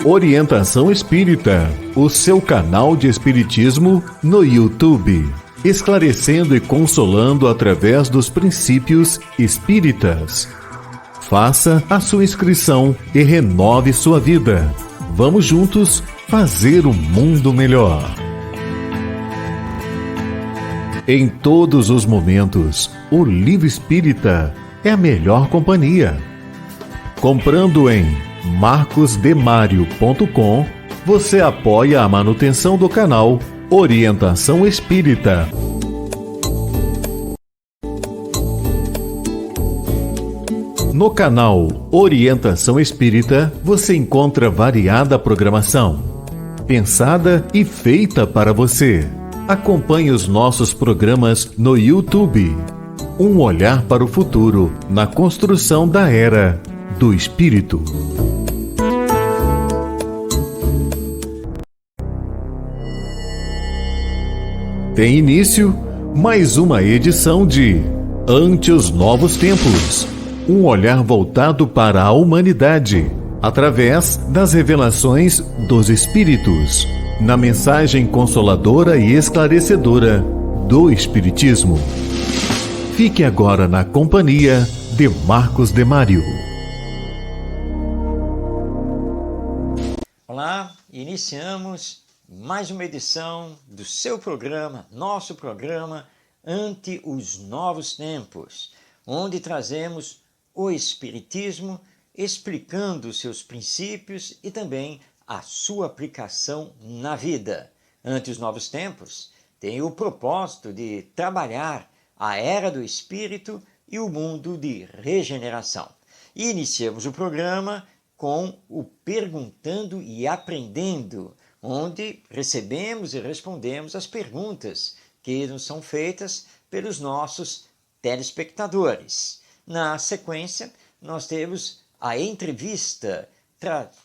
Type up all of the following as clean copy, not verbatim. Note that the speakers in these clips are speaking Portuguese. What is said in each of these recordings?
Orientação Espírita, o seu canal de espiritismo no YouTube, esclarecendo e consolando através dos princípios espíritas. Faça a sua inscrição e renove sua vida. Vamos juntos fazer um mundo melhor. Em todos os momentos, o Livro Espírita é a melhor companhia. Comprando em marcosdemario.com, você apoia a manutenção do canal Orientação Espírita. No canal Orientação Espírita, você encontra variada programação, pensada e feita para você. Acompanhe os nossos programas no YouTube. Um olhar para o futuro na construção da Era do Espírito. Tem início mais uma edição de Ante os Novos Tempos. Um olhar voltado para a humanidade, através das revelações dos Espíritos, na mensagem consoladora e esclarecedora do Espiritismo. Fique agora na companhia de Marcos Demário. Olá, iniciamos mais uma edição do seu programa, nosso programa, Ante os Novos Tempos, onde trazemos o Espiritismo explicando seus princípios e também a sua aplicação na vida. Ante os Novos Tempos tem o propósito de trabalhar a Era do Espírito e o mundo de regeneração. E iniciamos o programa com o Perguntando e Aprendendo, onde recebemos e respondemos as perguntas que nos são feitas pelos nossos telespectadores. Na sequência, nós temos a entrevista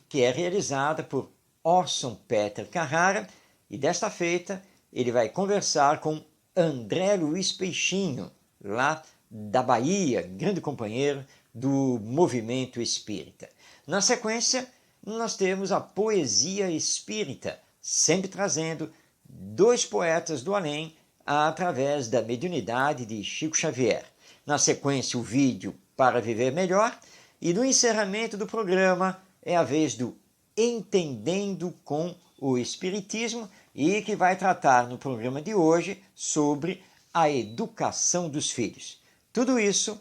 que é realizada por Orson Peter Carrara, e desta feita ele vai conversar com André Luiz Peixinho, lá da Bahia, grande companheiro do movimento espírita. Na sequência, nós temos a poesia espírita, sempre trazendo dois poetas do além através da mediunidade de Chico Xavier. Na sequência, o vídeo Para Viver Melhor, e no encerramento do programa é a vez do Entendendo com o Espiritismo, e que vai tratar no programa de hoje sobre a educação dos filhos. Tudo isso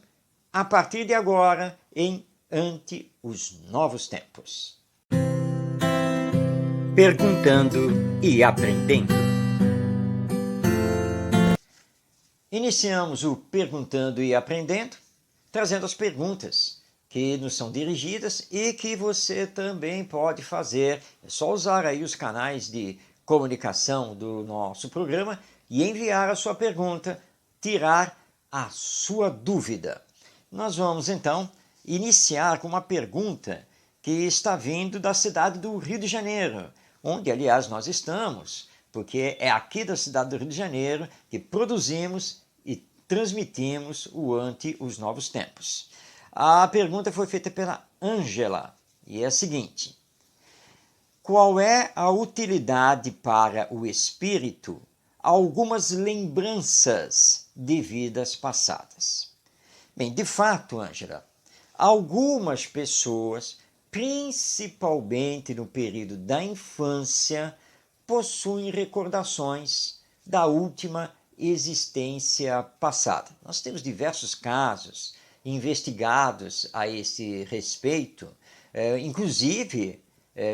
a partir de agora em Ante os Novos Tempos. Perguntando e Aprendendo. Iniciamos o Perguntando e Aprendendo, trazendo as perguntas que nos são dirigidas e que você também pode fazer. É só usar aí os canais de comunicação do nosso programa e enviar a sua pergunta, tirar a sua dúvida. Nós vamos então iniciar com uma pergunta que está vindo da cidade do Rio de Janeiro, onde aliás nós estamos, porque é aqui da cidade do Rio de Janeiro que produzimos e transmitimos o Ante os Novos Tempos. A pergunta foi feita pela Ângela e é a seguinte: qual é a utilidade para o espírito algumas lembranças de vidas passadas? Bem, de fato, Ângela, algumas pessoas, principalmente no período da infância, possuem recordações da última existência passada. Nós temos diversos casos investigados a esse respeito, inclusive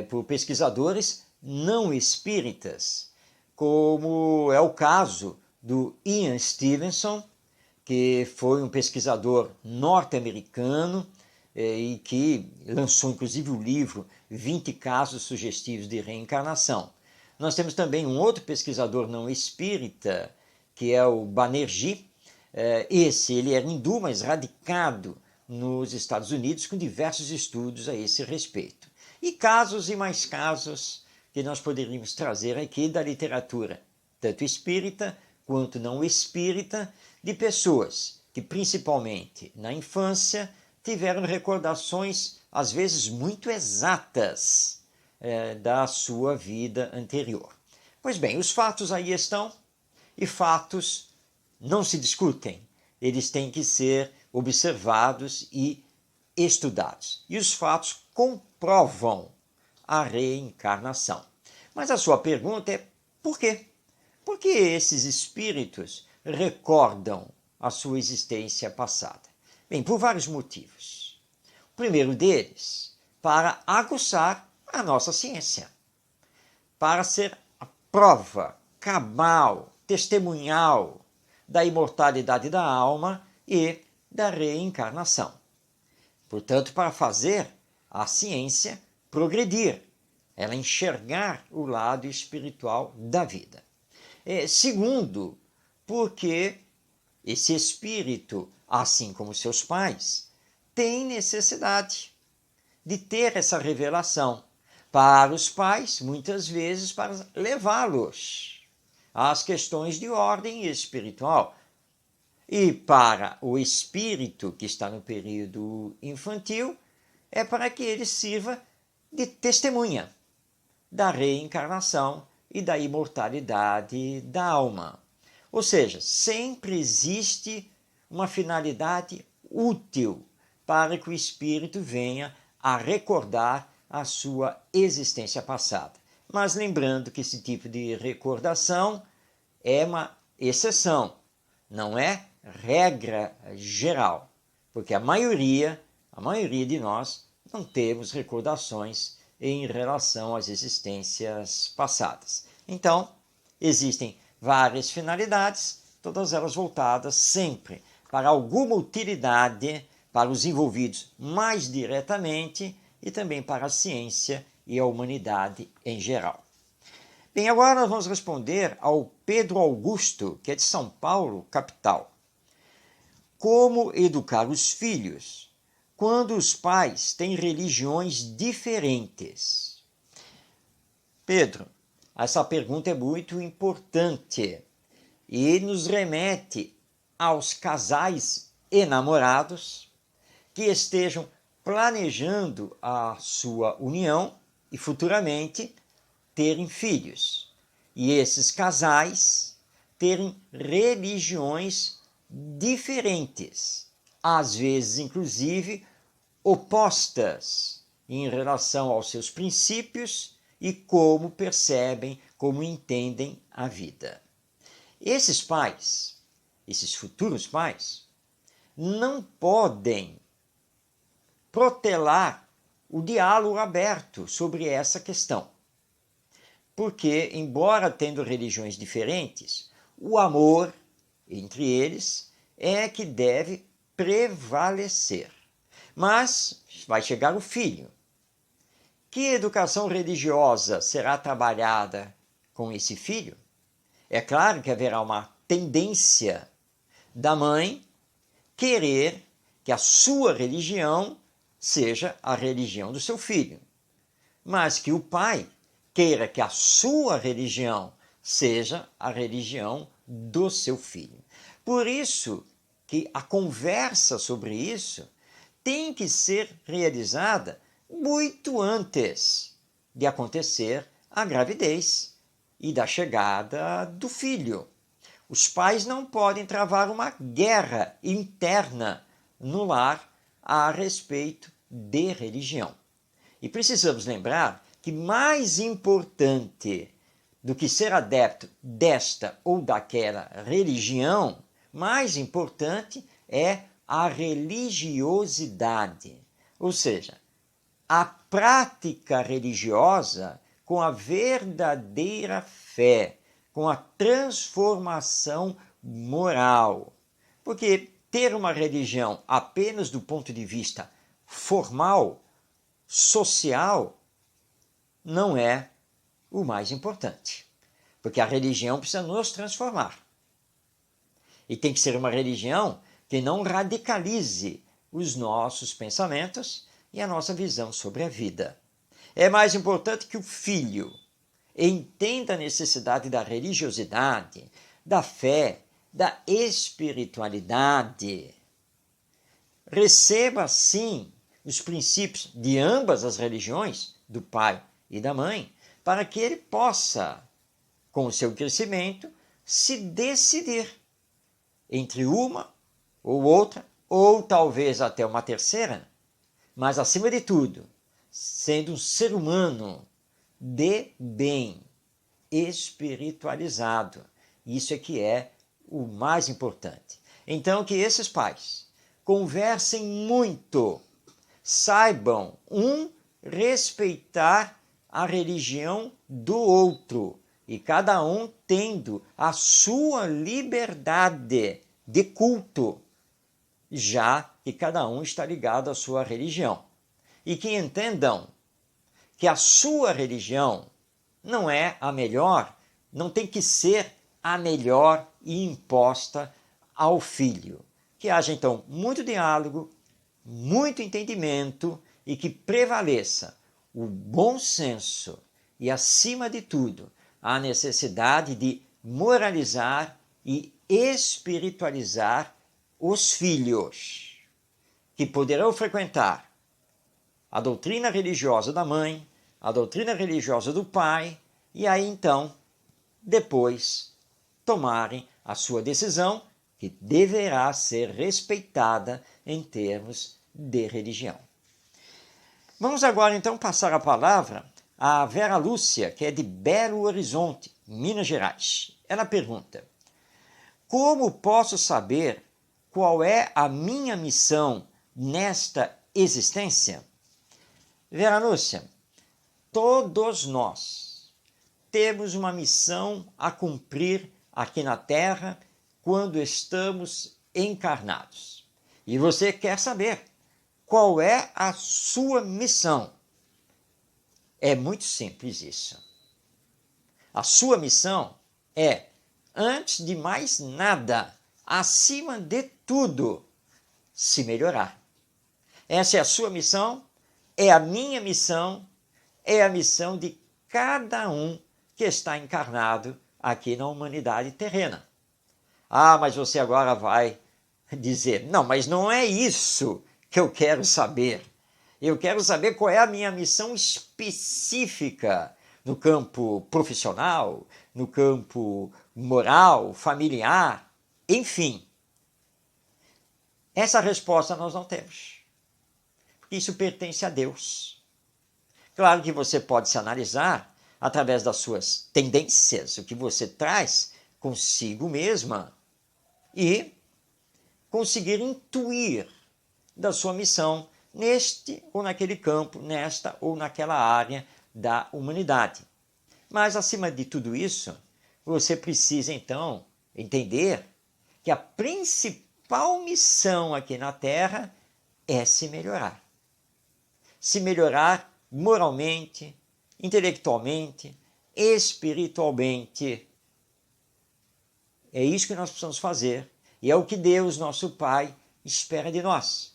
por pesquisadores não espíritas, como é o caso do Ian Stevenson, que foi um pesquisador norte-americano e que lançou inclusive o livro 20 Casos Sugestivos de Reencarnação. Nós temos também um outro pesquisador não espírita, que é o Banerjee. Ele era hindu, mas radicado nos Estados Unidos, com diversos estudos a esse respeito. E casos e mais casos que nós poderíamos trazer aqui da literatura, tanto espírita quanto não espírita, de pessoas que, principalmente na infância, tiveram recordações, às vezes, muito exatas da sua vida anterior. Pois bem, os fatos aí estão, e fatos não se discutem, eles têm que ser observados e estudados. E os fatos comprovam a reencarnação. Mas a sua pergunta é por quê? Por que esses espíritos recordam a sua existência passada? Bem, por vários motivos. O primeiro deles, para aguçar a nossa ciência, para ser a prova cabal, testemunhal da imortalidade da alma e da reencarnação. Portanto, para fazer a ciência progredir, ela enxergar o lado espiritual da vida. Segundo, porque esse espírito, assim como seus pais, tem necessidade de ter essa revelação para os pais, muitas vezes para levá-los às questões de ordem espiritual. E para o espírito que está no período infantil, é para que ele sirva de testemunha da reencarnação e da imortalidade da alma. Ou seja, sempre existe uma finalidade útil para que o espírito venha a recordar a sua existência passada. Mas lembrando que esse tipo de recordação é uma exceção, não é regra geral, porque a maioria de nós não temos recordações em relação às existências passadas. Então, existem várias finalidades, todas elas voltadas sempre para alguma utilidade para os envolvidos mais diretamente e também para a ciência e a humanidade em geral. Bem, agora nós vamos responder ao Pedro Augusto, que é de São Paulo, capital. Como educar os filhos quando os pais têm religiões diferentes? Pedro, essa pergunta é muito importante e nos remete aos casais enamorados que estejam planejando a sua união e futuramente terem filhos. E esses casais terem religiões diferentes, às vezes inclusive opostas em relação aos seus princípios e como percebem, como entendem a vida. Esses pais, esses futuros pais, não podem protelar o diálogo aberto sobre essa questão. Porque, embora tendo religiões diferentes, o amor entre eles é que deve prevalecer. Mas vai chegar o filho. Que educação religiosa será trabalhada com esse filho? É claro que haverá uma tendência da mãe querer que a sua religião seja a religião do seu filho, mas que o pai queira que a sua religião seja a religião do seu filho. Por isso que a conversa sobre isso tem que ser realizada muito antes de acontecer a gravidez e da chegada do filho. Os pais não podem travar uma guerra interna no lar a respeito de religião. E precisamos lembrar que mais importante do que ser adepto desta ou daquela religião, mais importante é a religiosidade, ou seja, a prática religiosa com a verdadeira fé, com a transformação moral. Porque ter uma religião apenas do ponto de vista formal, social, não é o mais importante. Porque a religião precisa nos transformar. E tem que ser uma religião que não radicalize os nossos pensamentos e a nossa visão sobre a vida. É mais importante que o filho entenda a necessidade da religiosidade, da fé, da espiritualidade. Receba, sim, os princípios de ambas as religiões, do pai e da mãe, para que ele possa, com o seu crescimento, se decidir entre uma ou outra, ou talvez até uma terceira, mas acima de tudo, sendo um ser humano de bem, espiritualizado. Isso é que é o mais importante. Então, que esses pais conversem muito, saibam respeitar a religião do outro e cada um tendo a sua liberdade de culto, já que cada um está ligado à sua religião. E que entendam que a sua religião não é a melhor, não tem que ser a melhor e imposta ao filho. Que haja então muito diálogo, muito entendimento e que prevaleça o bom senso e, acima de tudo, a necessidade de moralizar e espiritualizar os filhos, que poderão frequentar a doutrina religiosa da mãe, a doutrina religiosa do pai, e aí então, depois, tomarem a sua decisão, que deverá ser respeitada em termos de religião. Vamos agora então passar a palavra à Vera Lúcia, que é de Belo Horizonte, Minas Gerais. Ela pergunta: como posso saber qual é a minha missão nesta existência? Vera Lúcia, todos nós temos uma missão a cumprir aqui na Terra quando estamos encarnados. E você quer saber qual é a sua missão. É muito simples isso. A sua missão é, antes de mais nada, acima de tudo, se melhorar. Essa é a sua missão, é a minha missão, é a missão de cada um que está encarnado aqui na humanidade terrena. Ah, mas você agora vai dizer, não, mas não é isso que eu quero saber. Eu quero saber qual é a minha missão específica no campo profissional, no campo moral, familiar, enfim. Essa resposta nós não temos. Porque isso pertence a Deus. Claro que você pode se analisar através das suas tendências, o que você traz consigo mesma, e conseguir intuir da sua missão neste ou naquele campo, nesta ou naquela área da humanidade. Mas, acima de tudo isso, você precisa, então, entender que a principal missão aqui na Terra é se melhorar. Se melhorar moralmente, intelectualmente, espiritualmente. É isso que nós precisamos fazer e é o que Deus, nosso Pai, espera de nós.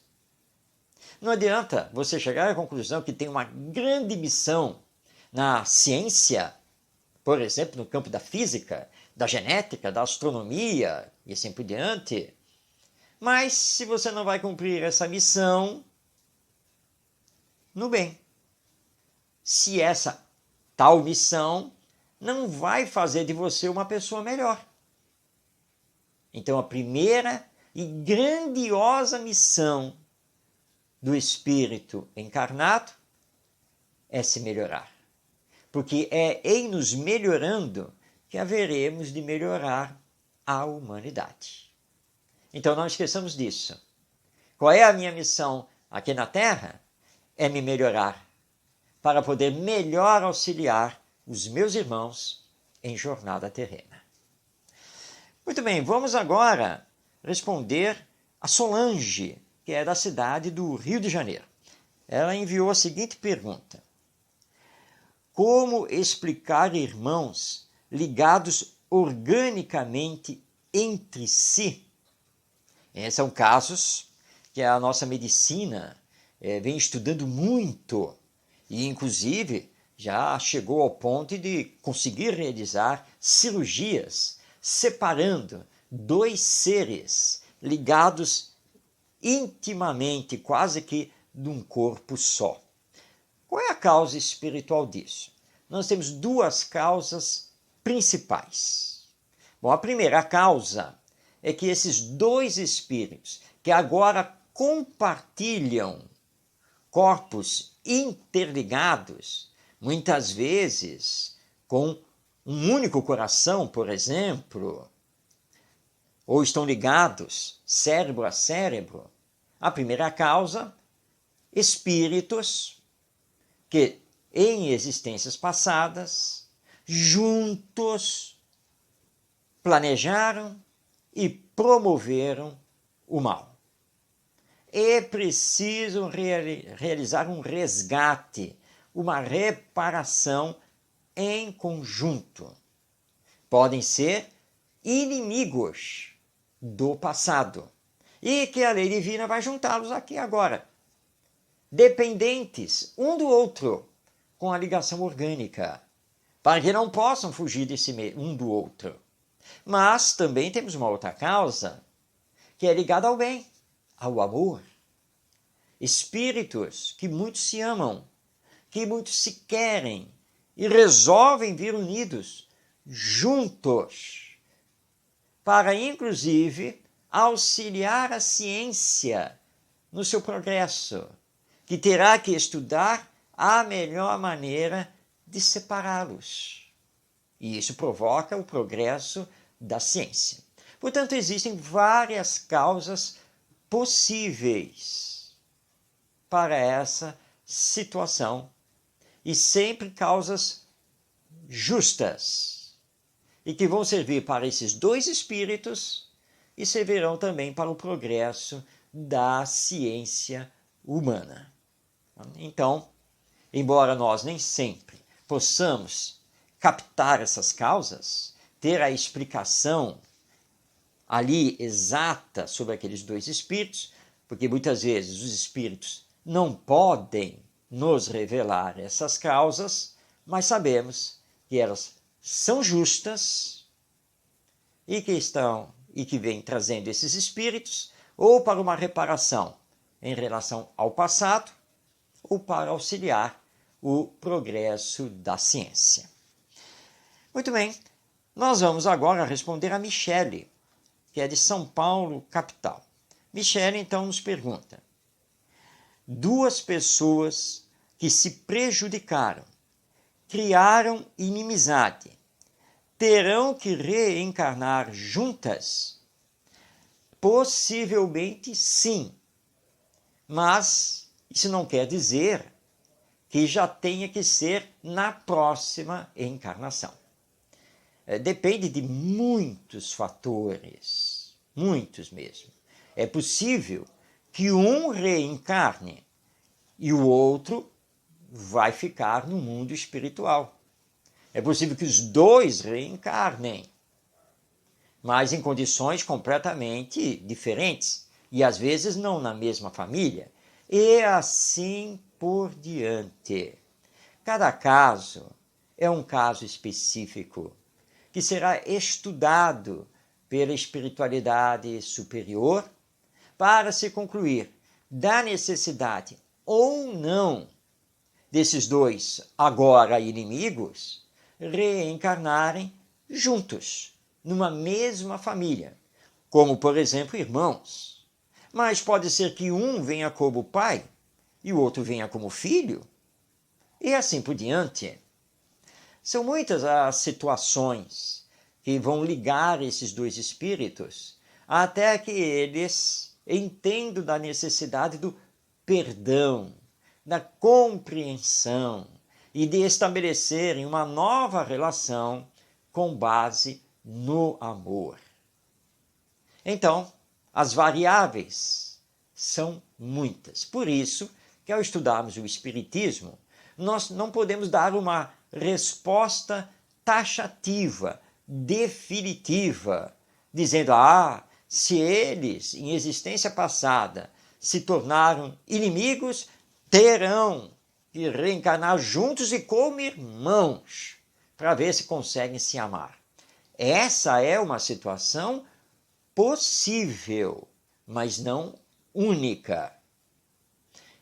Não adianta você chegar à conclusão que tem uma grande missão na ciência, por exemplo, no campo da física, da genética, da astronomia e assim por diante, mas se você não vai cumprir essa missão no bem, se essa tal missão não vai fazer de você uma pessoa melhor. Então, a primeira e grandiosa missão do espírito encarnado é se melhorar. Porque é em nos melhorando que haveremos de melhorar a humanidade. Então, não esqueçamos disso. Qual é a minha missão aqui na Terra? É me melhorar, para poder melhor auxiliar os meus irmãos em jornada terrena. Muito bem, vamos agora responder a Solange, que é da cidade do Rio de Janeiro. Ela enviou a seguinte pergunta: como explicar irmãos ligados organicamente entre si? São casos que a nossa medicina vem estudando muito e, inclusive, já chegou ao ponto de conseguir realizar cirurgias separando dois seres ligados intimamente, quase que de um corpo só. Qual é a causa espiritual disso? Nós temos duas causas principais. Bom, a primeira causa é que esses dois espíritos que agora compartilham corpos interligados, muitas vezes com um único coração, por exemplo, ou estão ligados cérebro a cérebro. A primeira causa, espíritos que em existências passadas, juntos, planejaram e promoveram o mal. É preciso realizar um resgate, uma reparação em conjunto. Podem ser inimigos do passado e que a lei divina vai juntá-los aqui agora, dependentes um do outro, com a ligação orgânica, para que não possam fugir desse um do outro. Mas também temos uma outra causa, que é ligada ao bem, ao amor. Espíritos que muito se amam, que muito se querem e resolvem vir unidos, juntos, para inclusive auxiliar a ciência no seu progresso, que terá que estudar a melhor maneira de separá-los. E isso provoca o progresso da ciência. Portanto, existem várias causas possíveis para essa situação e sempre causas justas e que vão servir para esses dois espíritos e servirão também para o progresso da ciência humana. Então, embora nós nem sempre possamos captar essas causas, ter a explicação ali exata sobre aqueles dois espíritos, porque muitas vezes os espíritos não podem nos revelar essas causas, mas sabemos que elas são justas e que vêm trazendo esses espíritos ou para uma reparação em relação ao passado ou para auxiliar o progresso da ciência. Muito bem, nós vamos agora responder a Michele, que é de São Paulo, capital. Michele, então, nos pergunta: duas pessoas que se prejudicaram, criaram inimizade, terão que reencarnar juntas? Possivelmente sim, mas isso não quer dizer que já tenha que ser na próxima encarnação. Depende de muitos fatores, muitos mesmo. É possível que um reencarne e o outro vai ficar no mundo espiritual. É possível que os dois reencarnem, mas em condições completamente diferentes e às vezes não na mesma família, e assim por diante. Cada caso é um caso específico que será estudado pela espiritualidade superior para se concluir da necessidade ou não desses dois agora inimigos reencarnarem juntos numa mesma família, como por exemplo irmãos. Mas pode ser que um venha como pai e o outro venha como filho, e assim por diante. São muitas as situações que vão ligar esses dois espíritos até que eles entendam da necessidade do perdão, da compreensão e de estabelecerem uma nova relação com base no amor. Então, as variáveis são muitas. Por isso que ao estudarmos o Espiritismo, nós não podemos dar uma resposta taxativa, definitiva, dizendo, se eles, em existência passada, se tornaram inimigos, terão que reencarnar juntos e como irmãos, para ver se conseguem se amar. Essa é uma situação possível, mas não única.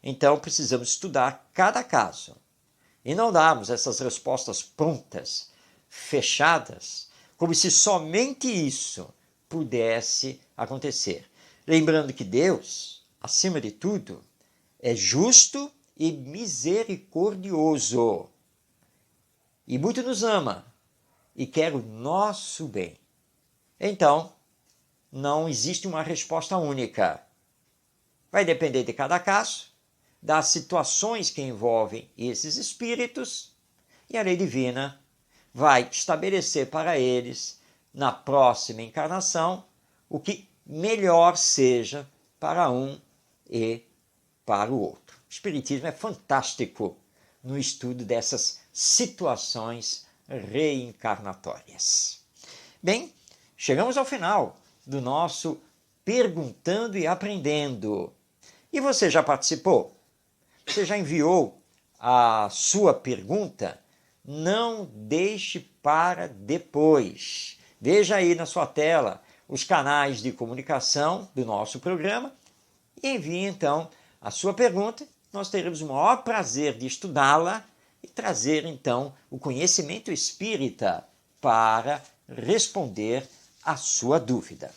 Então, precisamos estudar cada caso e não darmos essas respostas prontas, fechadas, como se somente isso pudesse acontecer. Lembrando que Deus, acima de tudo, é justo e misericordioso e muito nos ama e quer o nosso bem. Então, não existe uma resposta única. Vai depender de cada caso, das situações que envolvem esses espíritos, e a lei divina vai estabelecer para eles, na próxima encarnação, o que melhor seja para um e para o outro. O Espiritismo é fantástico no estudo dessas situações reencarnatórias. Bem, chegamos ao final do nosso Perguntando e Aprendendo. E você já participou? Você já enviou a sua pergunta? Não deixe para depois. Veja aí na sua tela os canais de comunicação do nosso programa e envie então a sua pergunta. Nós teremos o maior prazer de estudá-la e trazer então o conhecimento espírita para responder a sua dúvida.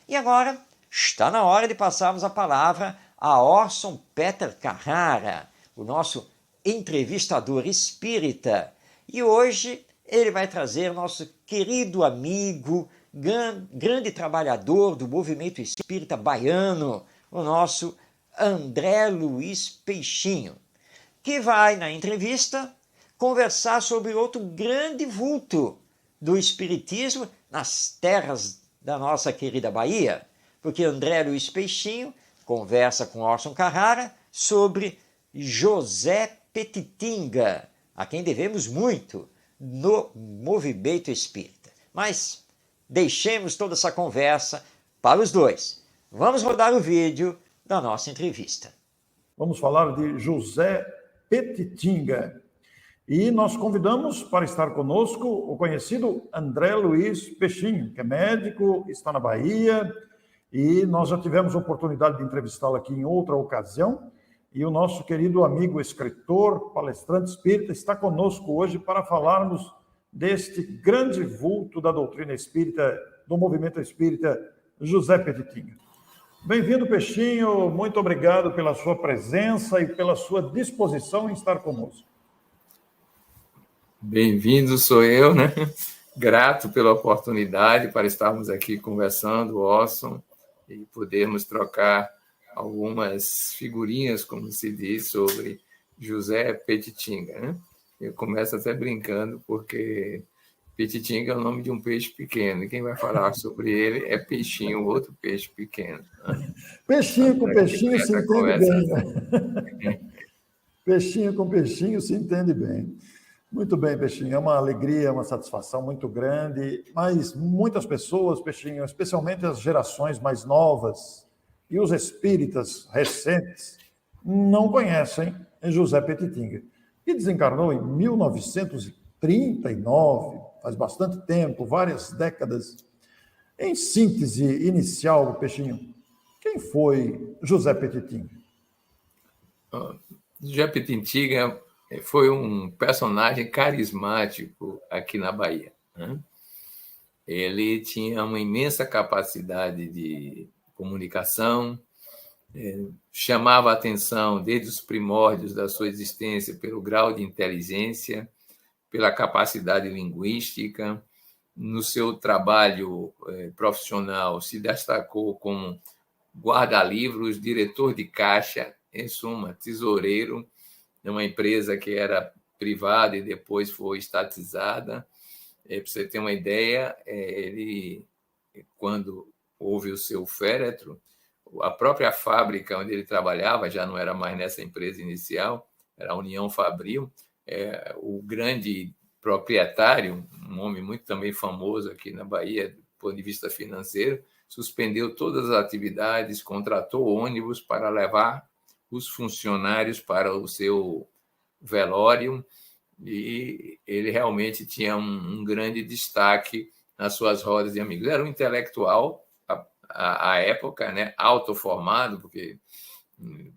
E agora está na hora de passarmos a palavra a Orson Peter Carrara, o nosso entrevistador espírita. E hoje ele vai trazer nosso querido amigo, grande trabalhador do movimento espírita baiano, o nosso André Luiz Peixinho, que vai, na entrevista, conversar sobre outro grande vulto do espiritismo nas terras da nossa querida Bahia, porque André Luiz Peixinho conversa com Orson Carrara sobre José Petitinga, a quem devemos muito no movimento espírita. Mas deixemos toda essa conversa para os dois. Vamos rodar o vídeo da nossa entrevista. Vamos falar de José Petitinga. E nós convidamos para estar conosco o conhecido André Luiz Peixinho, que é médico, está na Bahia, e nós já tivemos a oportunidade de entrevistá-lo aqui em outra ocasião, e o nosso querido amigo escritor, palestrante espírita, está conosco hoje para falarmos deste grande vulto da doutrina espírita, do movimento espírita, José Petitinga. Bem-vindo, Peixinho, muito obrigado pela sua presença e pela sua disposição em estar conosco. Bem-vindo, sou eu, né? Grato pela oportunidade para estarmos aqui conversando, Orson, e podermos trocar algumas figurinhas, como se diz, sobre José Petitinga, né? Eu começo até brincando, porque Petitinga é o nome de um peixe pequeno, e quem vai falar sobre ele é Peixinho, outro peixe pequeno. Né? Peixinho com peixinho se entende conversa. Bem, né? Peixinho com peixinho se entende bem. Muito bem, Peixinho, é uma alegria, uma satisfação muito grande, mas muitas pessoas, Peixinho, especialmente as gerações mais novas e os espíritas recentes, não conhecem José Petitinga, que desencarnou em 1939, faz bastante tempo, várias décadas. Em síntese inicial, Peixinho, quem foi José Petitinga? José Petitinga foi um personagem carismático aqui na Bahia, né? Ele tinha uma imensa capacidade de comunicação, chamava a atenção desde os primórdios da sua existência pelo grau de inteligência, pela capacidade linguística. No seu trabalho profissional, se destacou como guarda-livros, diretor de caixa, em suma, tesoureiro, de uma empresa que era privada e depois foi estatizada. Para você ter uma ideia, ele, quando houve o seu féretro, a própria fábrica onde ele trabalhava, já não era mais nessa empresa inicial, era a União Fabril, o grande proprietário, um homem muito também famoso aqui na Bahia, do ponto de vista financeiro, suspendeu todas as atividades, contratou ônibus para levar os funcionários para o seu velório, e ele realmente tinha um grande destaque nas suas rodas de amigos. Era um intelectual à época, né, autoformado, porque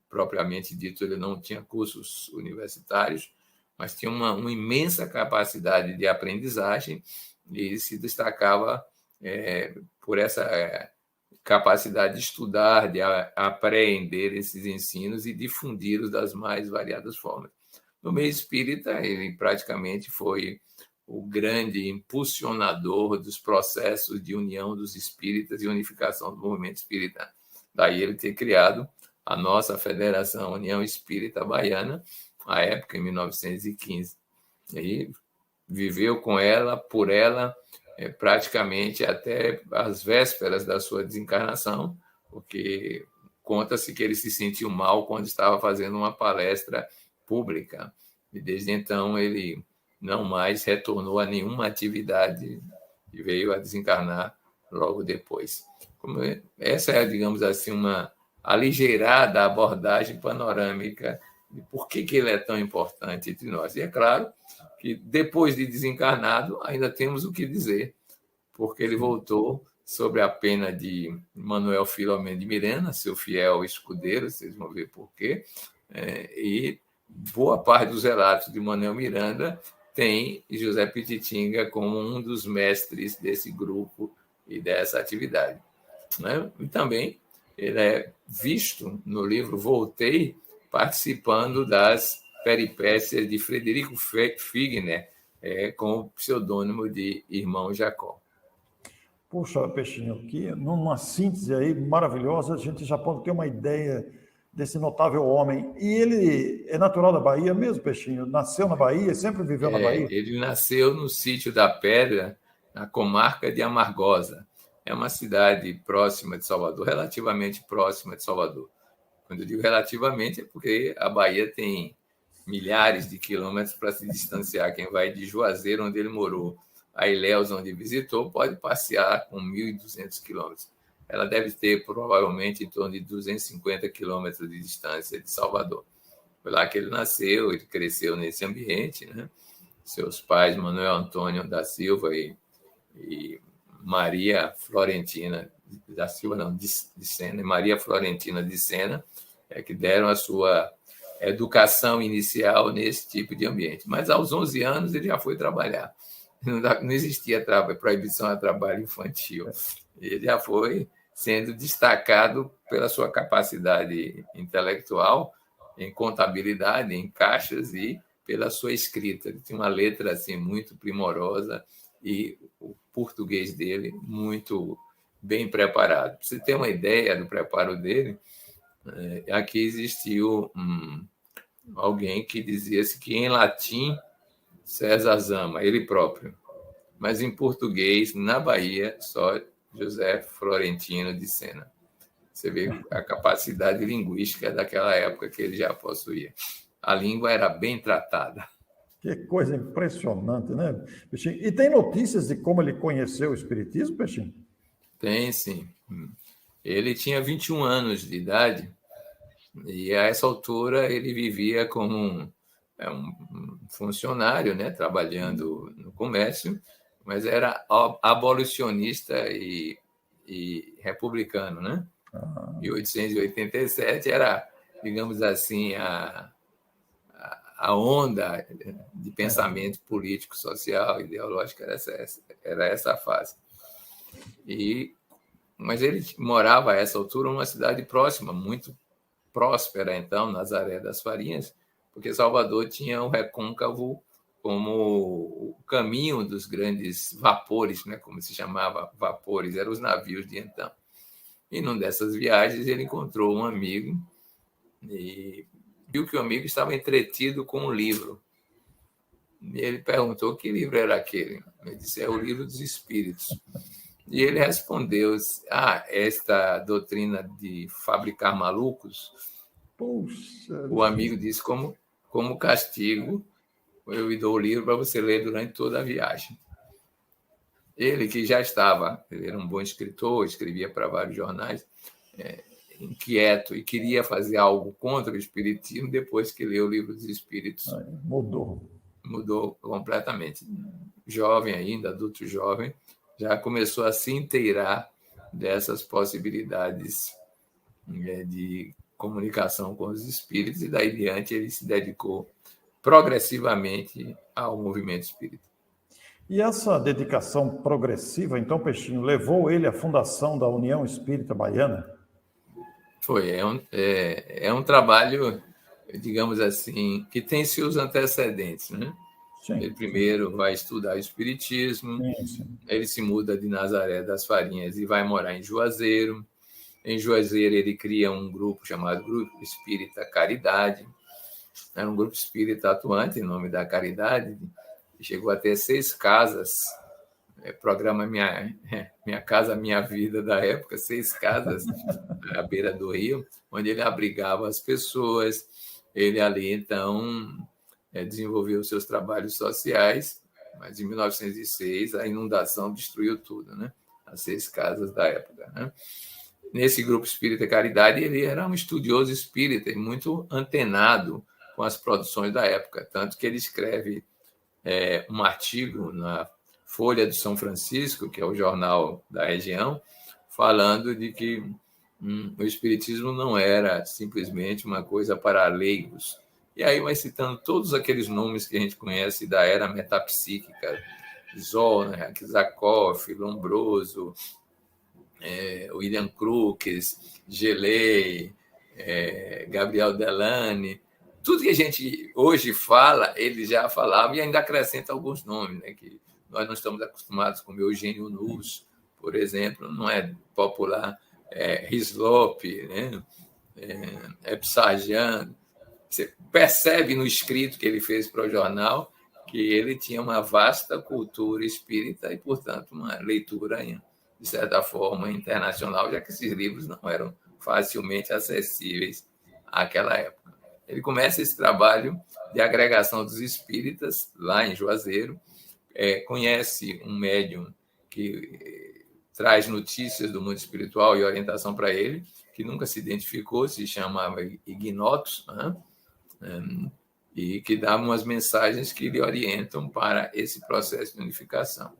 propriamente dito, ele não tinha cursos universitários, mas tinha uma imensa capacidade de aprendizagem e se destacava por essa capacidade de estudar, de apreender esses ensinos e difundi-los das mais variadas formas. No meio espírita, ele praticamente foi o grande impulsionador dos processos de união dos espíritas e unificação do movimento espírita. Daí ele ter criado a nossa Federação União Espírita Baiana, à época, em 1915. E viveu com ela, por ela, praticamente até as vésperas da sua desencarnação, porque conta-se que ele se sentiu mal quando estava fazendo uma palestra pública. E desde então ele não mais retornou a nenhuma atividade e veio a desencarnar logo depois. Essa é, digamos assim, uma aligeirada abordagem panorâmica de por que ele é tão importante entre nós. E é claro que depois de desencarnado ainda temos o que dizer, porque ele voltou sob a pena de Manuel Filomeno de Miranda, seu fiel escudeiro, vocês vão ver por quê, e boa parte dos relatos de Manuel Miranda tem José Pititinga como um dos mestres desse grupo e dessa atividade. E também ele é visto no livro Voltei participando das peripécias de Frederico Figner, com o pseudônimo de Irmão Jacó. Puxa, Peixinho, que numa síntese aí maravilhosa, a gente já pode ter uma ideia desse notável homem. E ele é natural da Bahia mesmo, Peixinho? Nasceu na Bahia, sempre viveu na Bahia? Ele nasceu no Sítio da Pedra, na comarca de Amargosa. É uma cidade próxima de Salvador, relativamente próxima de Salvador. Quando eu digo relativamente, é porque a Bahia tem milhares de quilômetros para se distanciar. Quem vai de Juazeiro, onde ele morou, a Ilhéus, onde visitou, pode passear com 1.200 quilômetros. Ela deve ter, provavelmente, em torno de 250 quilômetros de distância de Salvador. Foi lá que ele nasceu, ele cresceu nesse ambiente, né? Seus pais, Manuel Antônio da Silva e Maria Florentina da Silva, não, de Sena, Maria Florentina de Sena, que deram a sua educação inicial nesse tipo de ambiente. Mas aos 11 anos ele já foi trabalhar. Não existia proibição a trabalho infantil. Ele já foi sendo destacado pela sua capacidade intelectual em contabilidade, em caixas e pela sua escrita. Ele tinha uma letra assim muito primorosa e o português dele muito bem preparado. Para você ter uma ideia do preparo dele, aqui existiu alguém que dizia-se que em latim César Zama, ele próprio, mas em português, na Bahia, só José Florentino de Sena. Você vê a capacidade linguística daquela época que ele já possuía. A língua era bem tratada. Que coisa impressionante, né, Peixinho? E tem notícias de como ele conheceu o Espiritismo, Peixinho? Tem, sim. Ele tinha 21 anos de idade e, a essa altura, ele vivia como um funcionário, né, trabalhando no comércio, mas era abolicionista e republicano, né? Em 1887 era, digamos assim, a onda de pensamento político, social, ideológico, era essa fase. Mas ele morava a essa altura numa cidade próxima, muito próspera, então, Nazaré das Farinhas, porque Salvador tinha o Recôncavo como o caminho dos grandes vapores, né, como se chamava vapores, eram os navios de então. E numa dessas viagens ele encontrou um amigo e viu que o amigo estava entretido com um livro. E ele perguntou que livro era aquele. Ele disse, é o Livro dos Espíritos. E ele respondeu, esta doutrina de fabricar malucos. Puxa, o amigo disse, como castigo, eu lhe dou o livro para você ler durante toda a viagem. Ele, que já estava, ele era um bom escritor, escrevia para vários jornais, inquieto e queria fazer algo contra o espiritismo, depois que leu o Livro dos Espíritos. Mudou completamente. Jovem ainda, adulto jovem, já começou a se inteirar dessas possibilidades de comunicação com os espíritos, e daí diante ele se dedicou progressivamente ao movimento espírita. E essa dedicação progressiva, então, Peixinho, levou ele à fundação da União Espírita Baiana? Foi, é um trabalho, digamos assim, que tem seus antecedentes, né? Sim. Ele primeiro vai estudar o espiritismo, Sim. ele se muda de Nazaré das Farinhas e vai morar em Juazeiro. Em Juazeiro ele cria um grupo chamado Grupo Espírita Caridade. Era um grupo espírita atuante em nome da caridade, chegou a ter 6 casas, programa Minha Casa Minha Vida da época, 6 casas à beira do rio, onde ele abrigava as pessoas. Ele ali, então, desenvolveu seus trabalhos sociais, mas em 1906 a inundação destruiu tudo, né? As 6 casas da época, né? Nesse grupo Espírita Caridade, ele era um estudioso espírita e muito antenado com as produções da época, tanto que ele escreve um artigo na Folha de São Francisco, que é o jornal da região, falando de que o espiritismo não era simplesmente uma coisa para leigos. E aí vai citando todos aqueles nomes que a gente conhece da era metapsíquica, Zollner, Zakhoff, Lombroso, William Crookes, Gelei, Gabriel Delane. Tudo que a gente hoje fala, ele já falava e ainda acrescenta alguns nomes, né, que nós não estamos acostumados, como Eugênio Nus, por exemplo, não é popular, Hislop, né, Epsajan. Você percebe no escrito que ele fez para o jornal que ele tinha uma vasta cultura espírita e, portanto, uma leitura, de certa forma, internacional, já que esses livros não eram facilmente acessíveis àquela época. Ele começa esse trabalho de agregação dos espíritas lá em Juazeiro, conhece um médium que traz notícias do mundo espiritual e orientação para ele, que nunca se identificou, se chamava Ignotus, né? E que dá umas mensagens que lhe orientam para esse processo de unificação.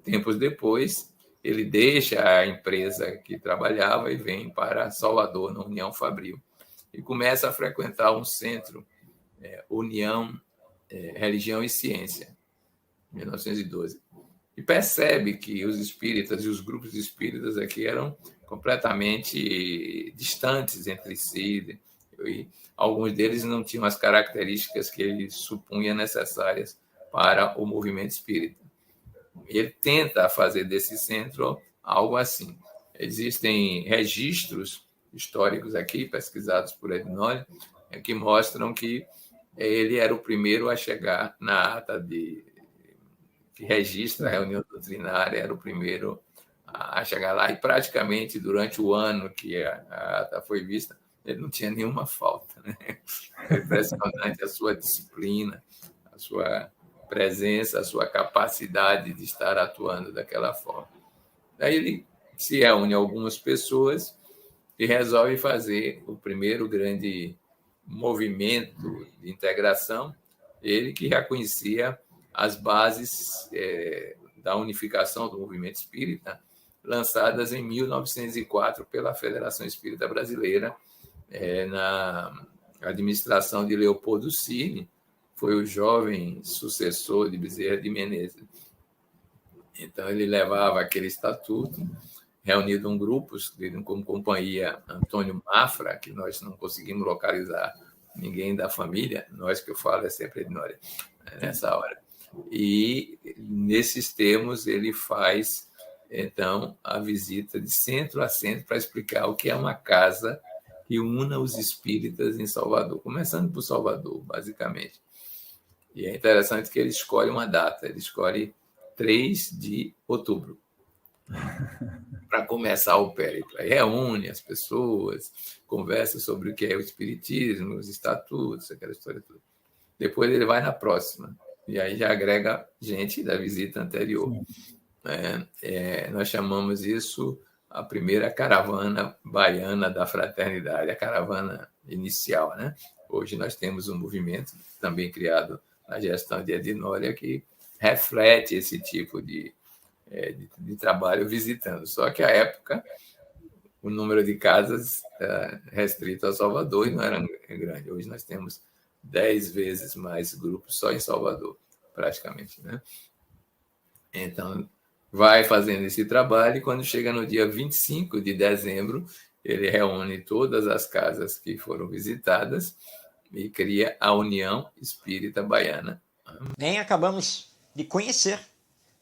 Tempos depois, ele deixa a empresa que trabalhava e vem para Salvador, na União Fabril, e começa a frequentar um centro, União, Religião e Ciência, em 1912. E percebe que os espíritas e os grupos espíritas aqui eram completamente distantes entre si, e alguns deles não tinham as características que ele supunha necessárias para o movimento espírita. Ele tenta fazer desse centro algo assim. Existem registros históricos aqui, pesquisados por Ednoli, que mostram que ele era o primeiro a chegar na ata que registra a reunião doutrinária, era o primeiro a chegar lá, e praticamente durante o ano que a ata foi vista, ele não tinha nenhuma falta, né? É impressionante a sua disciplina, a sua presença, a sua capacidade de estar atuando daquela forma. Daí ele se reúne a algumas pessoas e resolve fazer o primeiro grande movimento de integração, ele que já conhecia as bases da unificação do movimento espírita, lançadas em 1904 pela Federação Espírita Brasileira, na administração de Leopoldo Cirne, foi o jovem sucessor de Bezerra de Menezes. Então, ele levava aquele estatuto, reunido em grupos, como companhia Antônio Mafra, que nós não conseguimos localizar ninguém da família, nós que eu falo é sempre Ednória, nessa hora. E, nesses termos, ele faz, então, a visita de centro a centro para explicar o que é uma casa que una os espíritas em Salvador, começando por Salvador, basicamente. E é interessante que ele escolhe uma data, ele escolhe 3 de outubro, para começar o périplo. Aí reúne as pessoas, conversa sobre o que é o espiritismo, os estatutos, aquela história toda. Depois ele vai na próxima, e aí já agrega gente da visita anterior. Nós chamamos isso a primeira caravana baiana da fraternidade, a caravana inicial, né? Hoje nós temos um movimento também criado na gestão de Ednória que reflete esse tipo de trabalho visitando. Só que, à época, o número de casas restrito a Salvador e não era grande. Hoje nós temos 10 vezes mais grupos só em Salvador, praticamente, né? Então, vai fazendo esse trabalho e quando chega no dia 25 de dezembro, ele reúne todas as casas que foram visitadas e cria a União Espírita Baiana. Nem acabamos de conhecer,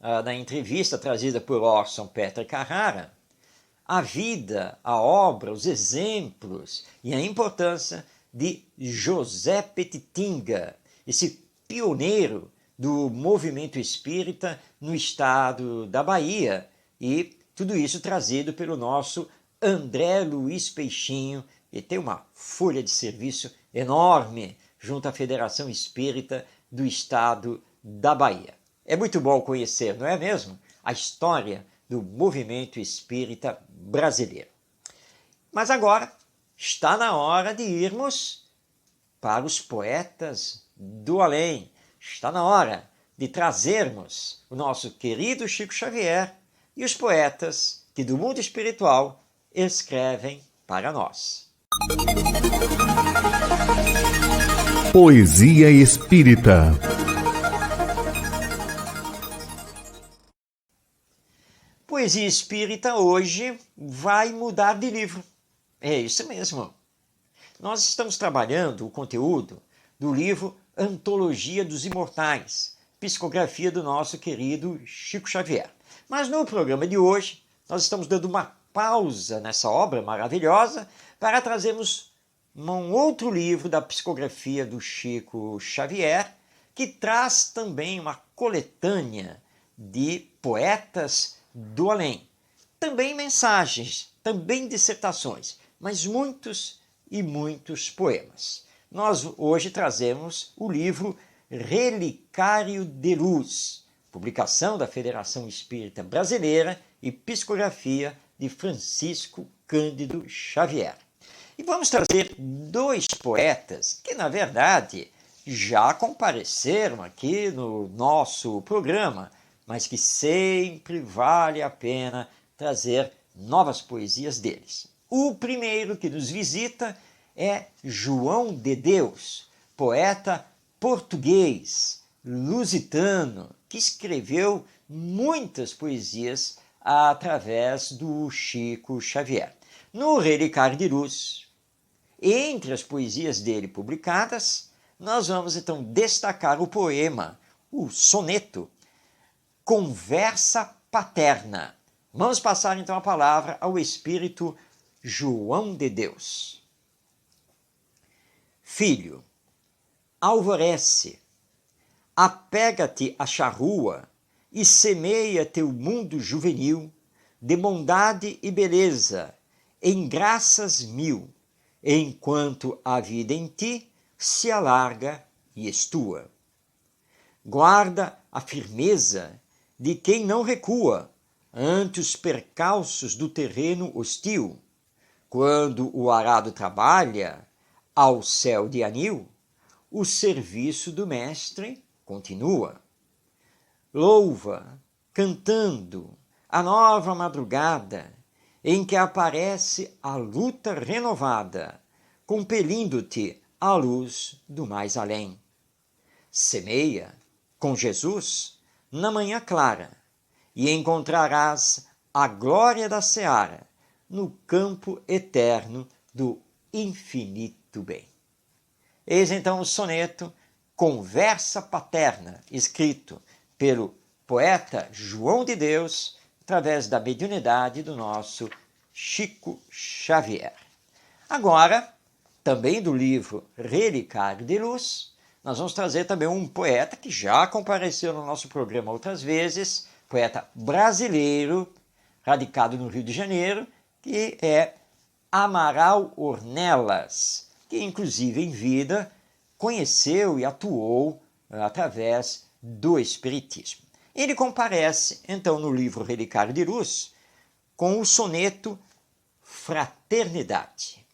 na entrevista trazida por Orson Peter Carrara, a vida, a obra, os exemplos e a importância de José Petitinga, esse pioneiro do movimento espírita no estado da Bahia, e tudo isso trazido pelo nosso André Luiz Peixinho, e tem uma folha de serviço enorme junto à Federação Espírita do estado da Bahia. É muito bom conhecer, não é mesmo? A história do movimento espírita brasileiro. Mas agora está na hora de irmos para os poetas do além. Está na hora de trazermos o nosso querido Chico Xavier e os poetas que do mundo espiritual escrevem para nós. Poesia Espírita. Poesia Espírita hoje vai mudar de livro. É isso mesmo. Nós estamos trabalhando o conteúdo do livro Antologia dos Imortais, psicografia do nosso querido Chico Xavier. Mas no programa de hoje, nós estamos dando uma pausa nessa obra maravilhosa para trazermos um outro livro da psicografia do Chico Xavier, que traz também uma coletânea de poetas do além. Também mensagens, também dissertações, mas muitos e muitos poemas. Nós hoje trazemos o livro Relicário de Luz, publicação da Federação Espírita Brasileira e psicografia de Francisco Cândido Xavier. E vamos trazer dois poetas que, na verdade, já compareceram aqui no nosso programa, mas que sempre vale a pena trazer novas poesias deles. O primeiro que nos visita é João de Deus, poeta português, lusitano, que escreveu muitas poesias através do Chico Xavier. No Relicário de Luz, entre as poesias dele publicadas, nós vamos então destacar o poema, o soneto, Conversa Paterna. Vamos passar então a palavra ao espírito João de Deus. Filho, alvorece, apega-te à charrua e semeia teu mundo juvenil de bondade e beleza, em graças mil, enquanto a vida em ti se alarga e estua. Guarda a firmeza de quem não recua ante os percalços do terreno hostil. Quando o arado trabalha ao céu de anil, o serviço do mestre continua. Louva, cantando, a nova madrugada, em que aparece a luta renovada, compelindo-te à luz do mais além. Semeia, com Jesus, na manhã clara, e encontrarás a glória da seara no campo eterno do infinito bem. Eis então o soneto Conversa Paterna, escrito pelo poeta João de Deus, através da mediunidade do nosso Chico Xavier. Agora, também do livro Relicário de Luz, nós vamos trazer também um poeta que já compareceu no nosso programa outras vezes, poeta brasileiro, radicado no Rio de Janeiro, que é Amaral Ornelas, que inclusive em vida conheceu e atuou através do Espiritismo. Ele comparece, então, no livro Relicário de Luz, com o soneto Fraternidade.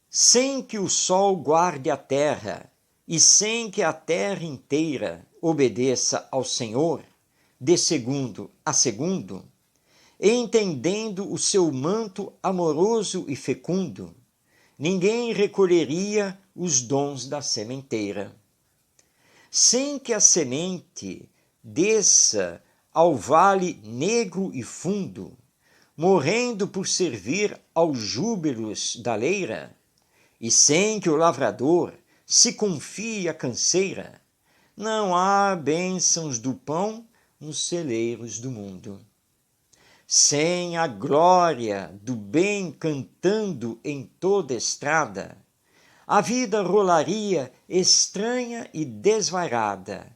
Sem que o sol guarde a terra e sem que a terra inteira obedeça ao Senhor, de segundo a segundo, entendendo o seu manto amoroso e fecundo, ninguém recolheria os dons da sementeira. Sem que a semente desça ao vale negro e fundo, morrendo por servir aos júbilos da leira, e sem que o lavrador se confie à canseira, não há bênçãos do pão nos celeiros do mundo. Sem a glória do bem cantando em toda estrada, a vida rolaria estranha e desvairada,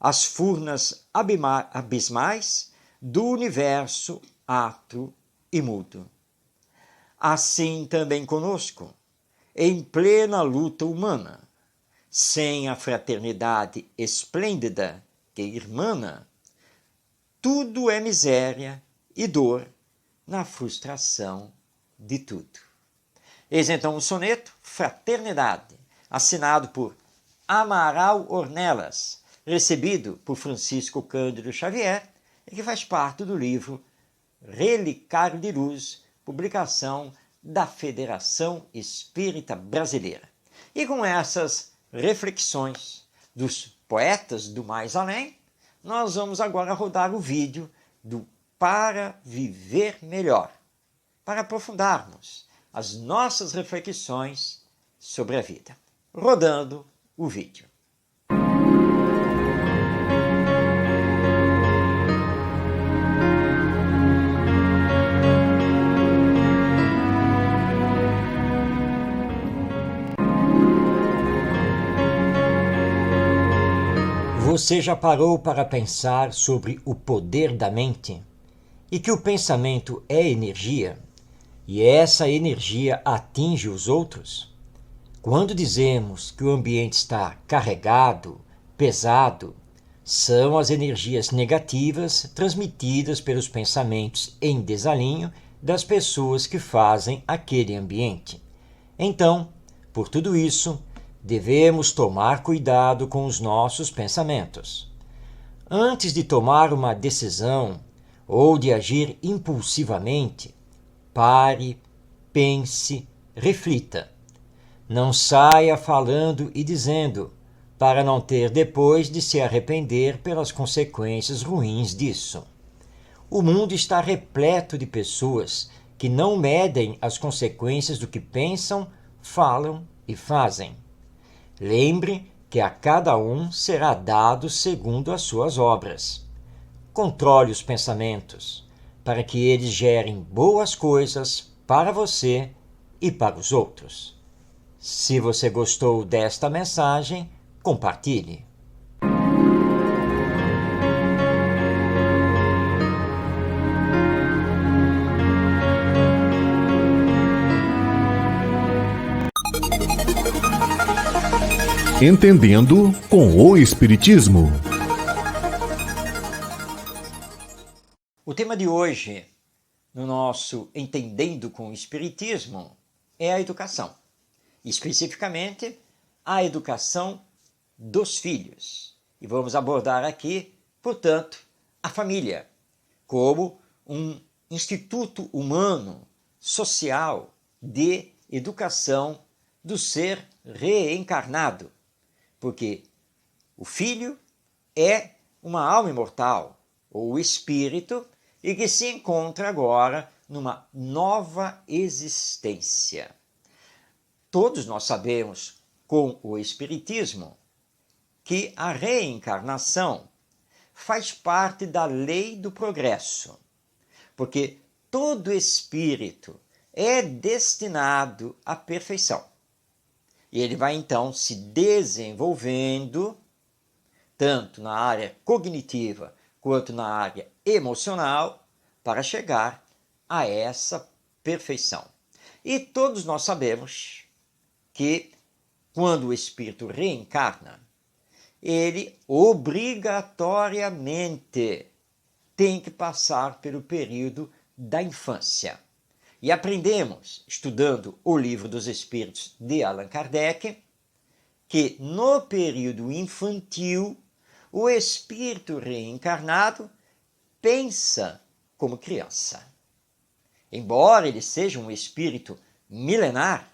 as furnas abismais do universo atro e mudo. Assim também conosco, em plena luta humana, sem a fraternidade esplêndida que irmana, tudo é miséria e dor na frustração de tudo. Eis então o soneto Fraternidade, assinado por Amaral Ornelas, recebido por Francisco Cândido Xavier, e que faz parte do livro Relicário de Luz, publicação da Federação Espírita Brasileira. E com essas reflexões dos poetas do mais além, nós vamos agora rodar o vídeo do Para Viver Melhor, para aprofundarmos as nossas reflexões sobre a vida. Rodando o vídeo. Você já parou para pensar sobre o poder da mente? E que o pensamento é energia? E essa energia atinge os outros? Quando dizemos que o ambiente está carregado, pesado, são as energias negativas transmitidas pelos pensamentos em desalinho das pessoas que fazem aquele ambiente. Então, por tudo isso, devemos tomar cuidado com os nossos pensamentos. Antes de tomar uma decisão ou de agir impulsivamente, pare, pense, reflita. Não saia falando e dizendo, para não ter depois de se arrepender pelas consequências ruins disso. O mundo está repleto de pessoas que não medem as consequências do que pensam, falam e fazem. Lembre que a cada um será dado segundo as suas obras. Controle os pensamentos, para que eles gerem boas coisas para você e para os outros. Se você gostou desta mensagem, compartilhe. Entendendo com o Espiritismo. O tema de hoje, no nosso Entendendo com o Espiritismo, é a educação. Especificamente, a educação dos filhos. E vamos abordar aqui, portanto, a família, como um instituto humano, social, de educação do ser reencarnado. Porque o filho é uma alma imortal, ou espírito, e que se encontra agora numa nova existência. Todos nós sabemos, com o Espiritismo, que a reencarnação faz parte da lei do progresso, porque todo espírito é destinado à perfeição. E ele vai então se desenvolvendo, tanto na área cognitiva quanto na área emocional, para chegar a essa perfeição. E todos nós sabemos que, quando o espírito reencarna, ele obrigatoriamente tem que passar pelo período da infância. E aprendemos, estudando o Livro dos Espíritos de Allan Kardec, que no período infantil, o espírito reencarnado pensa como criança. Embora ele seja um espírito milenar,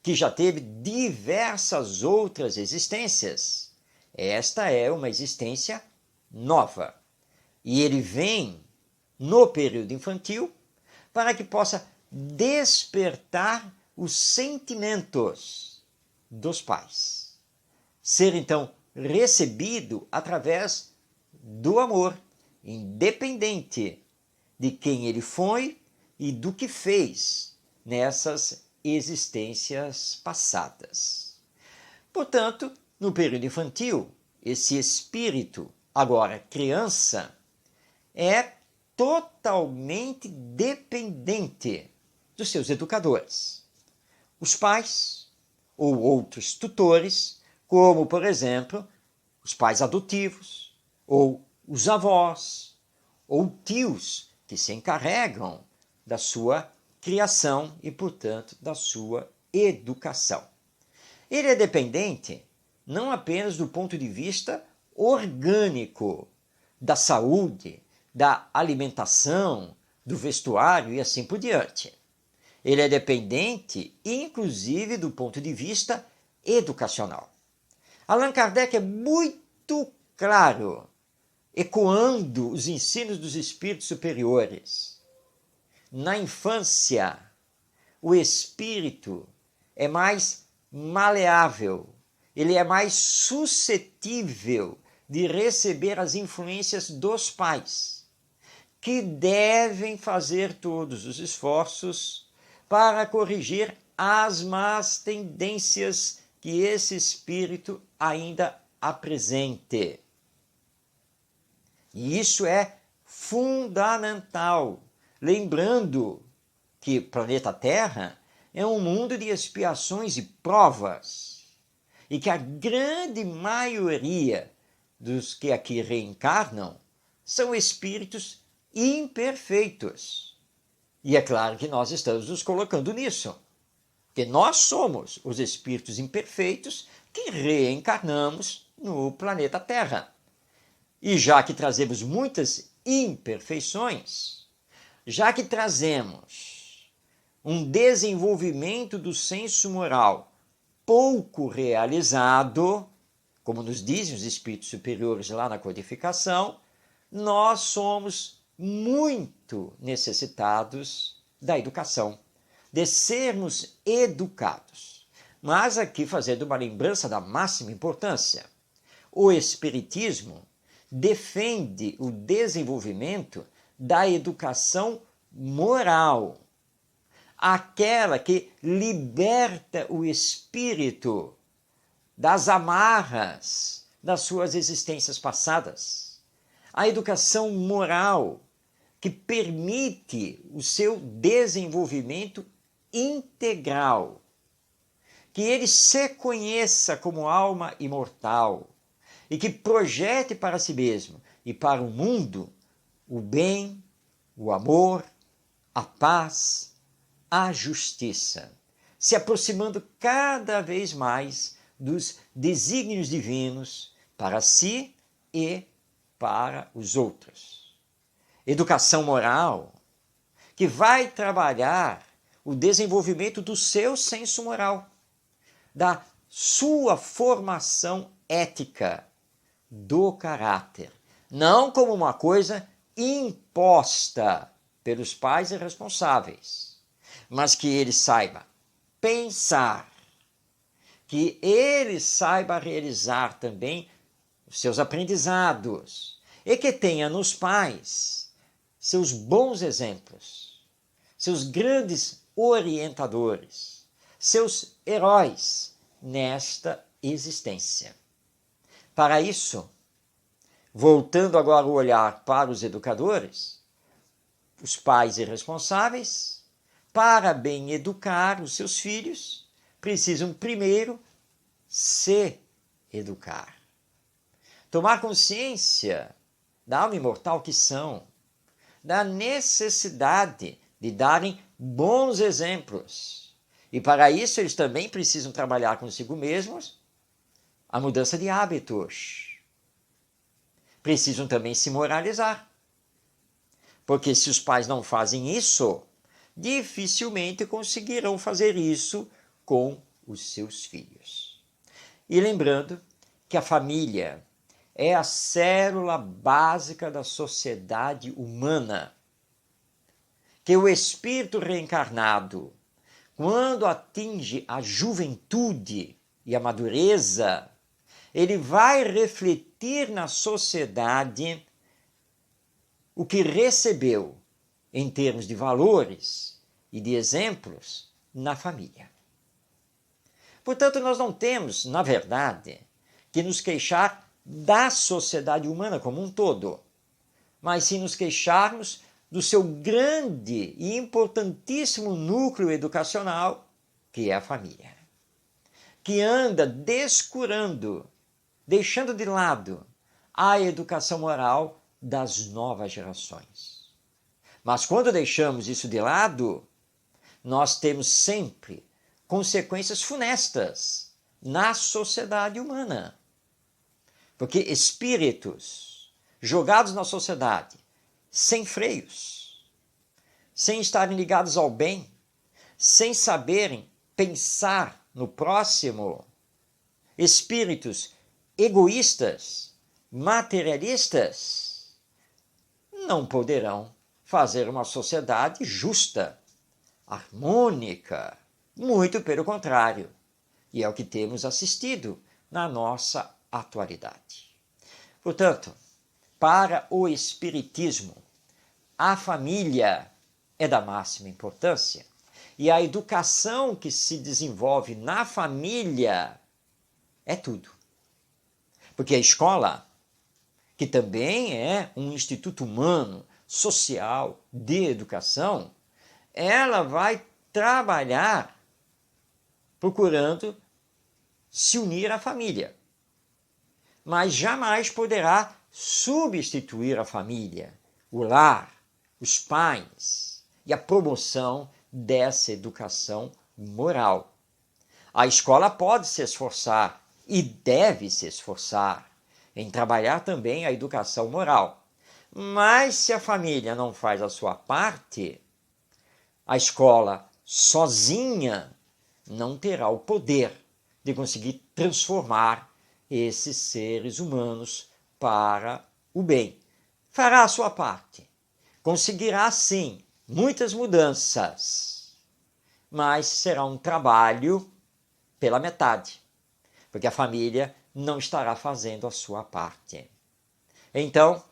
que já teve diversas outras existências, esta é uma existência nova. E ele vem no período infantil para que possa despertar os sentimentos dos pais. Ser então recebido através do amor, independente de quem ele foi e do que fez nessas existências passadas. Portanto, no período infantil, esse espírito, agora criança, é totalmente dependente dos seus educadores. Os pais ou outros tutores, como, por exemplo, os pais adotivos, ou os avós, ou tios que se encarregam da sua criação e, portanto, da sua educação. Ele é dependente não apenas do ponto de vista orgânico, da saúde, da alimentação, do vestuário e assim por diante. Ele é dependente, inclusive, do ponto de vista educacional. Allan Kardec é muito claro, ecoando os ensinos dos espíritos superiores. Na infância, o espírito é mais maleável, ele é mais suscetível de receber as influências dos pais, que devem fazer todos os esforços para corrigir as más tendências que esse espírito ainda apresente. E isso é fundamental, lembrando que o planeta Terra é um mundo de expiações e provas, e que a grande maioria dos que aqui reencarnam são espíritos imperfeitos. E é claro que nós estamos nos colocando nisso, porque nós somos os espíritos imperfeitos que reencarnamos no planeta Terra. E já que trazemos muitas imperfeições, já que trazemos um desenvolvimento do senso moral pouco realizado, como nos dizem os espíritos superiores lá na codificação, nós somos muito necessitados da educação, de sermos educados. Mas aqui fazendo uma lembrança da máxima importância, o Espiritismo defende o desenvolvimento da educação moral, aquela que liberta o espírito das amarras das suas existências passadas. A educação moral que permite o seu desenvolvimento integral, que ele se conheça como alma imortal e que projete para si mesmo e para o mundo o bem, o amor, a paz, a justiça, se aproximando cada vez mais dos desígnios divinos para si e para os outros. Educação moral que vai trabalhar o desenvolvimento do seu senso moral, da sua formação ética, do caráter, não como uma coisa imposta pelos pais irresponsáveis, mas que ele saiba pensar, que ele saiba realizar também os seus aprendizados e que tenha nos pais seus bons exemplos, seus grandes orientadores, seus heróis nesta existência. Para isso, voltando agora o olhar para os educadores, os pais irresponsáveis, para bem educar os seus filhos, precisam primeiro se educar. Tomar consciência da alma imortal que são, da necessidade de darem bons exemplos. E para isso eles também precisam trabalhar consigo mesmos a mudança de hábitos. Precisam também se moralizar. Porque se os pais não fazem isso, dificilmente conseguirão fazer isso com os seus filhos. E lembrando que a família é a célula básica da sociedade humana, que o espírito reencarnado, quando atinge a juventude e a madureza, ele vai refletir na sociedade o que recebeu em termos de valores e de exemplos na família. Portanto, nós não temos, na verdade, que nos queixar da sociedade humana como um todo, mas sim nos queixarmos do seu grande e importantíssimo núcleo educacional, que é a família, que anda descurando, deixando de lado a educação moral das novas gerações. Mas quando deixamos isso de lado, nós temos sempre consequências funestas na sociedade humana. Porque espíritos jogados na sociedade, sem freios, sem estarem ligados ao bem, sem saberem pensar no próximo, espíritos egoístas, materialistas, não poderão fazer uma sociedade justa, harmônica, muito pelo contrário. E é o que temos assistido na nossa atualidade. Portanto, para o Espiritismo, a família é da máxima importância e a educação que se desenvolve na família é tudo. Porque a escola, que também é um instituto humano, social, de educação, ela vai trabalhar procurando se unir à família, mas jamais poderá substituir a família, o lar, os pais e a promoção dessa educação moral. A escola pode se esforçar e deve se esforçar em trabalhar também a educação moral. Mas se a família não faz a sua parte, a escola sozinha não terá o poder de conseguir transformar esses seres humanos para o bem. Fará a sua parte, conseguirá sim muitas mudanças, mas será um trabalho pela metade, porque a família não estará fazendo a sua parte. Então,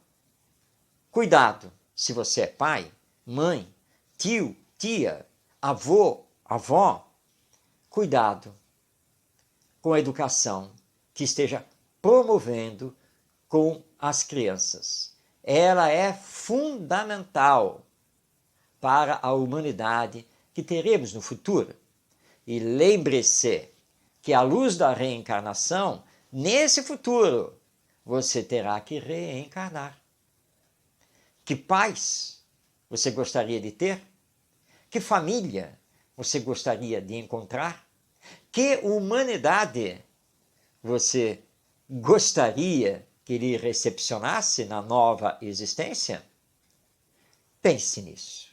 cuidado se você é pai, mãe, tio, tia, avô, avó, cuidado com a educação que esteja promovendo com as crianças. Ela é fundamental para a humanidade que teremos no futuro. E lembre-se que à luz da reencarnação, nesse futuro, você terá que reencarnar. Que pais você gostaria de ter? Que família você gostaria de encontrar? Que humanidade você gostaria que lhe recepcionasse na nova existência? Pense nisso.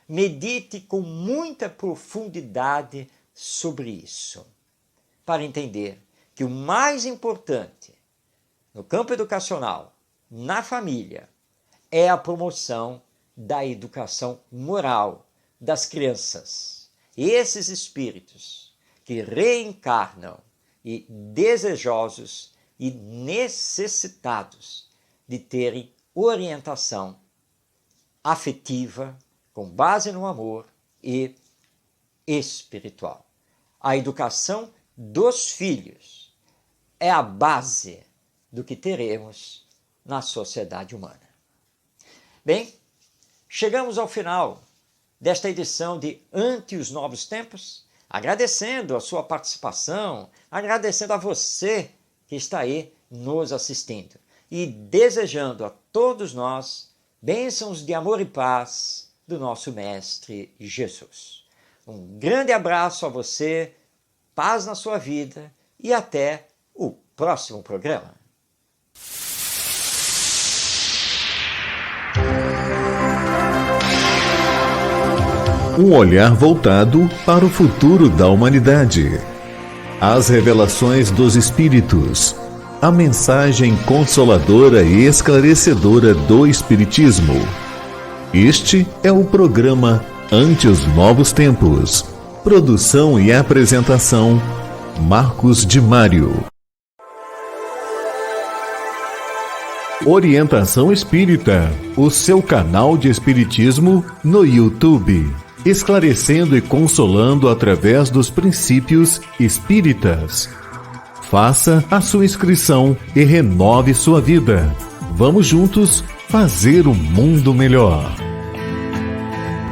Medite com muita profundidade sobre isso, para entender que o mais importante no campo educacional, na família, é a promoção da educação moral das crianças. E esses espíritos que reencarnam e desejosos e necessitados de terem orientação afetiva, com base no amor e espiritual. A educação dos filhos é a base do que teremos na sociedade humana. Bem, chegamos ao final desta edição de Ante os Novos Tempos, agradecendo a sua participação, agradecendo a você que está aí nos assistindo e desejando a todos nós bênçãos de amor e paz do nosso Mestre Jesus. Um grande abraço a você, paz na sua vida e até o próximo programa. Um olhar voltado para o futuro da humanidade. As revelações dos Espíritos. A mensagem consoladora e esclarecedora do Espiritismo. Este é o programa Ante os Novos Tempos. Produção e apresentação, Marcos de Mário. Orientação Espírita, o seu canal de Espiritismo no YouTube. Esclarecendo e consolando através dos princípios espíritas. Faça a sua inscrição e renove sua vida. Vamos juntos fazer um mundo melhor.